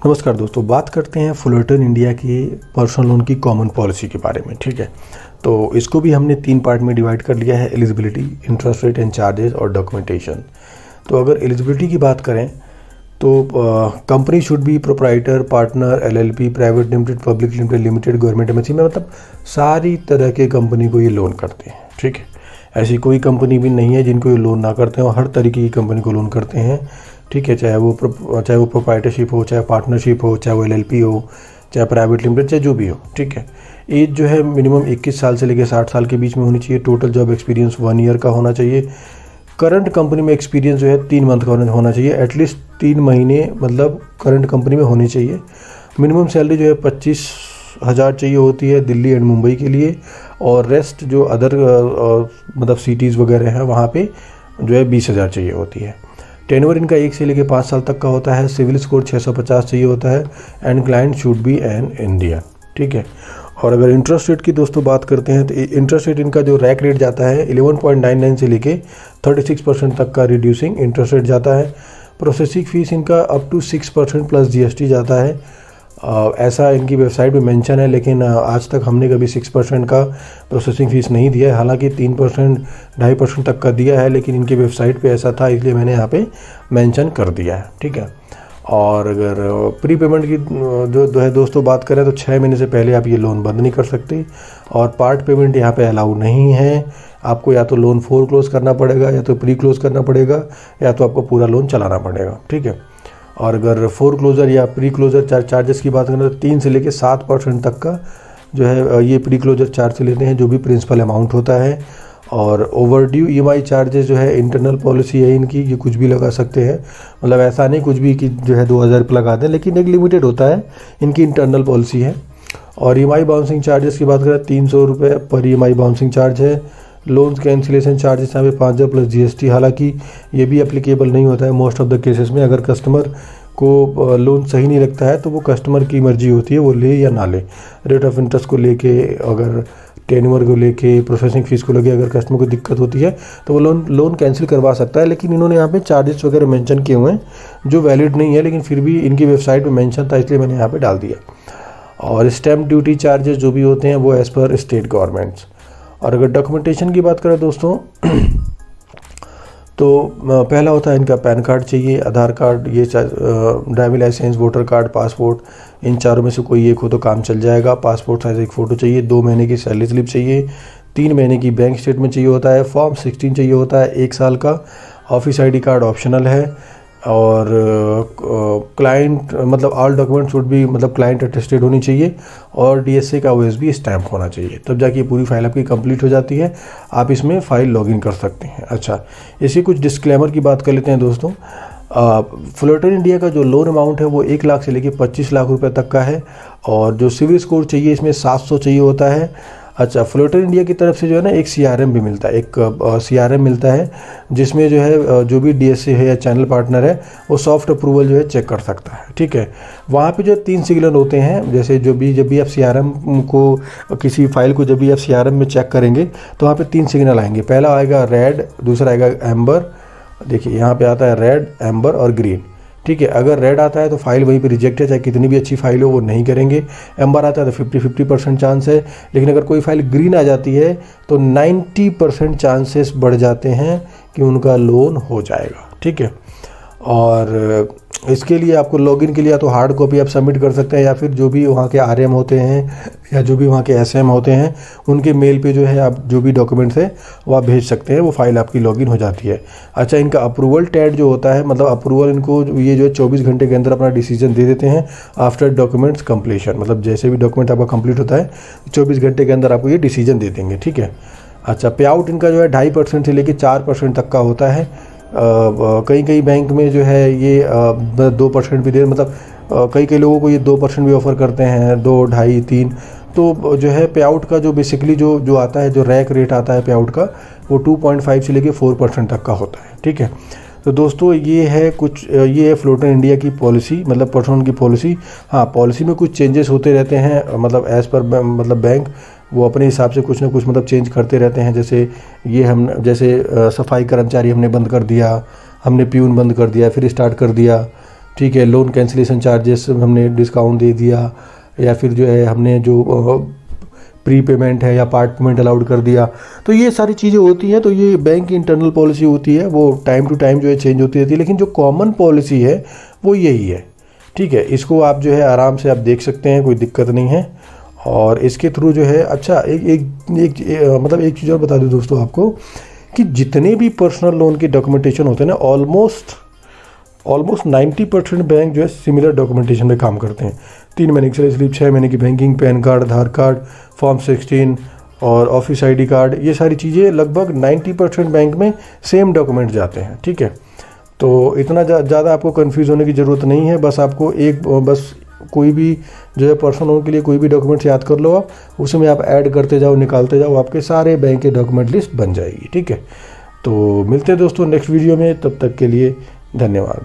नमस्कार दोस्तों, बात करते हैं फुलरटन इंडिया की पर्सनल लोन की कॉमन पॉलिसी के बारे में। ठीक है, तो इसको भी हमने 3 पार्ट में डिवाइड कर लिया है: eligibility, interest rate and charges और डॉक्यूमेंटेशन। तो अगर एलिजिबिलिटी की बात करें तो company should be proprietor, partner, LLP, private limited, public limited, limited, government MNC में, मतलब सारी तरह के कंपनी को ये लोन करते हैं। ठीक है, ऐसी कोई कंपनी भी नहीं है जिनको ये लोन ना करते हैं, और हर तरीके की कंपनी को लोन करते हैं। ठीक है, चाहे वो प्रोप्राइटरशिप हो, चाहे पार्टनरशिप हो, चाहे वो एलएलपी हो, चाहे प्राइवेट लिमिटेड, चाहे जो भी हो। ठीक है, एज जो है मिनिमम 21 साल से लेकर 60 साल के बीच में होनी चाहिए। टोटल जॉब एक्सपीरियंस 1 ईयर का होना चाहिए। करंट कंपनी में एक्सपीरियंस जो है 3 मंथ का होना चाहिए। एटलीस्ट 3 महीने मतलब करंट कंपनी में होनी चाहिए। मिनिमम सैलरी जो है 25,000 चाहिए होती है दिल्ली एंड मुंबई के लिए, और रेस्ट जो अदर मतलब सिटीज़ वगैरह हैं वहाँ पे जो है 20,000 चाहिए होती है। टेन्योर इनका 1 से लेकर 5 साल तक का होता है। सिविल स्कोर 650 चाहिए होता है, and client should be an Indian. ठीक है, और अगर इंटरेस्ट रेट की दोस्तों बात करते हैं तो इंटरेस्ट रेट इनका जो रैक रेट जाता है 11.99 से लेके 36% तक का रिड्यूसिंग इंटरेस्ट रेट जाता है। प्रोसेसिंग फ़ीस इनका अप टू 6% प्लस जीएसटी जाता है। ऐसा इनकी वेबसाइट पे मेंशन है, लेकिन आज तक हमने कभी 6% का प्रोसेसिंग फ़ीस नहीं दिया है। हालांकि 3%, 2.5% तक का दिया है, लेकिन इनकी वेबसाइट पे ऐसा था, इसलिए मैंने यहाँ पे मेंशन कर दिया है। ठीक है, और अगर प्री पेमेंट की जो है दोस्तों बात करें तो 6 महीने से पहले आप ये लोन बंद नहीं कर सकते, और पार्ट पेमेंट यहाँ पे अलाउ नहीं है। आपको या तो लोन फोर क्लोज करना पड़ेगा, या तो प्री क्लोज करना पड़ेगा, या तो आपको पूरा लोन चलाना पड़ेगा। ठीक है, और अगर फोर क्लोज़र या प्री क्लोज़र चार्जेस की बात करें तो 3 से लेकर 7% तक का जो है ये प्री क्लोज़र चार्ज लेते हैं, जो भी प्रिंसिपल अमाउंट होता है। और ओवरड्यू ईएमआई चार्जेस जो है इंटरनल पॉलिसी है इनकी, ये कुछ भी लगा सकते हैं। मतलब ऐसा नहीं कुछ भी कि जो है 2,000 रुपये लगा दें, लेकिन एक लिमिटेड होता है, इनकी इंटरनल पॉलिसी है। और ईएमआई बाउंसिंग चार्जेस की बात करें 300 रुपये पर ईएमआई बाउंसिंग चार्ज है। लोन्स कैंसिलेशन चार्जेस यहाँ पे 5,000 प्लस जीएसटी। हालांकि ये भी एप्लीकेबल नहीं होता है मोस्ट ऑफ द केसेस में। अगर कस्टमर को लोन सही नहीं लगता है तो वो कस्टमर की मर्जी होती है, वो ले या ना ले। रेट ऑफ इंटरेस्ट को लेके, अगर टेन्योर को लेके, प्रोसेसिंग फ़ीस को लेके अगर कस्टमर को दिक्कत होती है तो वो लोन कैंसिल करवा सकता है। लेकिन इन्होंने यहाँ पे चार्जेस वगैरह मेंशन किए हुए हैं जो वैलिड नहीं है, लेकिन फिर भी इनकी वेबसाइट पे मेंशन था, इसलिए मैंने यहाँ पे डाल दिया। और स्टैम्प ड्यूटी चार्जेस जो भी होते हैं वो एज़ पर स्टेट गवर्नमेंट्स। और अगर डॉक्यूमेंटेशन की बात करें दोस्तों तो पहला होता है इनका पैन कार्ड चाहिए, आधार कार्ड, ये driving licence, voter card, passport, इन चारों में से कोई एक हो तो काम चल जाएगा। पासपोर्ट साइज एक फ़ोटो चाहिए, 2 महीने की सैलरी स्लिप चाहिए, 3 महीने की बैंक स्टेटमेंट चाहिए होता है, फॉर्म 16 चाहिए होता है 1 साल का, ऑफिस आईडी कार्ड ऑप्शनल है। और क्लाइंट मतलब ऑल डॉक्यूमेंट शुड भी मतलब क्लाइंट अटेस्टेड होनी चाहिए, और डीएसए का ओएसबी स्टैम्प होना चाहिए, तब जाके पूरी फाइल आपकी कंप्लीट हो जाती है। आप इसमें फ़ाइल लॉगिन कर सकते हैं। अच्छा, इसी कुछ डिस्क्लेमर की बात कर लेते हैं दोस्तों। फुलरटन इंडिया का जो लोन अमाउंट है वो 1 लाख से लेकर 25 लाख रुपए तक का है, और जो सिविल स्कोर चाहिए इसमें 700 चाहिए होता है। अच्छा, फुलरटन इंडिया की तरफ से जो है ना एक सीआरएम भी मिलता है, एक सीआरएम मिलता है, जिसमें जो है जो भी डीएसए है या चैनल पार्टनर है वो सॉफ्ट अप्रूवल जो है चेक कर सकता है। ठीक है, वहाँ पे जो 3 सिग्नल होते हैं, जैसे जब भी आप सीआरएम को, किसी फाइल को जब भी आप सीआरएम में चेक करेंगे तो वहाँ पे 3 सिग्नल आएंगे। पहला आएगा रेड, दूसरा आएगा एम्बर, देखिए यहाँ पे आता है रेड, एम्बर और ग्रीन। ठीक है, अगर रेड आता है तो फाइल वहीं पे रिजेक्ट है, चाहे कितनी भी अच्छी फाइल हो वो नहीं करेंगे। एम्बर आता है तो 50% चांस है, लेकिन अगर कोई फाइल ग्रीन आ जाती है तो 90% चांसेस बढ़ जाते हैं कि उनका लोन हो जाएगा। ठीक है, और इसके लिए आपको लॉगिन के लिए या तो हार्ड कॉपी आप सबमिट कर सकते हैं, या फिर जो भी वहाँ के आरएम होते हैं या जो भी वहाँ के एसएम होते हैं उनके मेल पे जो है आप जो भी डॉक्यूमेंट्स है वो आप भेज सकते हैं, वो फाइल आपकी लॉगिन हो जाती है। अच्छा, इनका अप्रूवल टैट जो होता है, मतलब अप्रूवल इनको ये जो है 24 घंटे के अंदर अपना डिसीजन दे देते हैं आफ्टर डॉक्यूमेंट्स कंप्लीशन। मतलब जैसे भी डॉक्यूमेंट आपका कंप्लीट होता है 24 घंटे के अंदर आपको ये डिसीजन दे देंगे। ठीक है, अच्छा, पे आउट इनका जो है 2.5% से लेकर 4% तक का होता है। कई बैंक में जो है ये 2% भी दे, मतलब कई लोगों को ये 2% भी ऑफ़र करते हैं, 2, 2.5, 3। तो जो है पे आउट का जो बेसिकली जो आता है, जो रैक रेट आता है पे आउट का, वो 2.5 से लेके 4% तक का होता है। ठीक है, तो दोस्तों ये है फुलरटन इंडिया की पॉलिसी, मतलब पर्सनल की पॉलिसी। हाँ, पॉलिसी में कुछ चेंजेस होते रहते हैं, मतलब एज़ पर मतलब बैंक वो अपने हिसाब से कुछ ना कुछ मतलब चेंज करते रहते हैं। जैसे सफाई कर्मचारी हमने बंद कर दिया, हमने प्यून बंद कर दिया, फिर स्टार्ट कर दिया। ठीक है। लोन कैंसिलेशन चार्जेस हमने डिस्काउंट दे दिया, या फिर जो है हमने जो प्री पेमेंट है या पार्ट पेमेंट अलाउड कर दिया। तो ये सारी चीज़ें होती हैं, तो ये बैंक की इंटरनल पॉलिसी होती है, वो टाइम टू टाइम जो है चेंज होती रहती है। लेकिन जो कॉमन पॉलिसी है वो यही है, ठीक है। इसको आप जो है आराम से आप देख सकते हैं, कोई दिक्कत नहीं है। और इसके थ्रू जो है अच्छा मतलब एक चीज़ और बता दूं दोस्तों आपको, कि जितने भी पर्सनल लोन के डॉक्यूमेंटेशन होते हैं ना, ऑलमोस्ट 90% बैंक जो है सिमिलर डॉक्यूमेंटेशन में काम करते हैं। 3 महीने की सैलरी स्लिप, 6 महीने की बैंकिंग, पैन कार्ड, आधार कार्ड, फॉर्म 16 और ऑफिस आईडी कार्ड, ये सारी चीज़ें लगभग 90% बैंक में सेम डॉक्यूमेंट जाते हैं, ठीक है। तो इतना ज़्यादा आपको कंफ्यूज होने की ज़रूरत नहीं है। बस आपको बस कोई भी जो है पर्सनल लोन के लिए कोई भी डॉक्यूमेंट्स याद कर लो आप, उसमें आप ऐड करते जाओ, निकालते जाओ, आपके सारे बैंक के डॉक्यूमेंट लिस्ट बन जाएगी, ठीक है। तो मिलते हैं दोस्तों नेक्स्ट वीडियो में, तब तक के लिए धन्यवाद।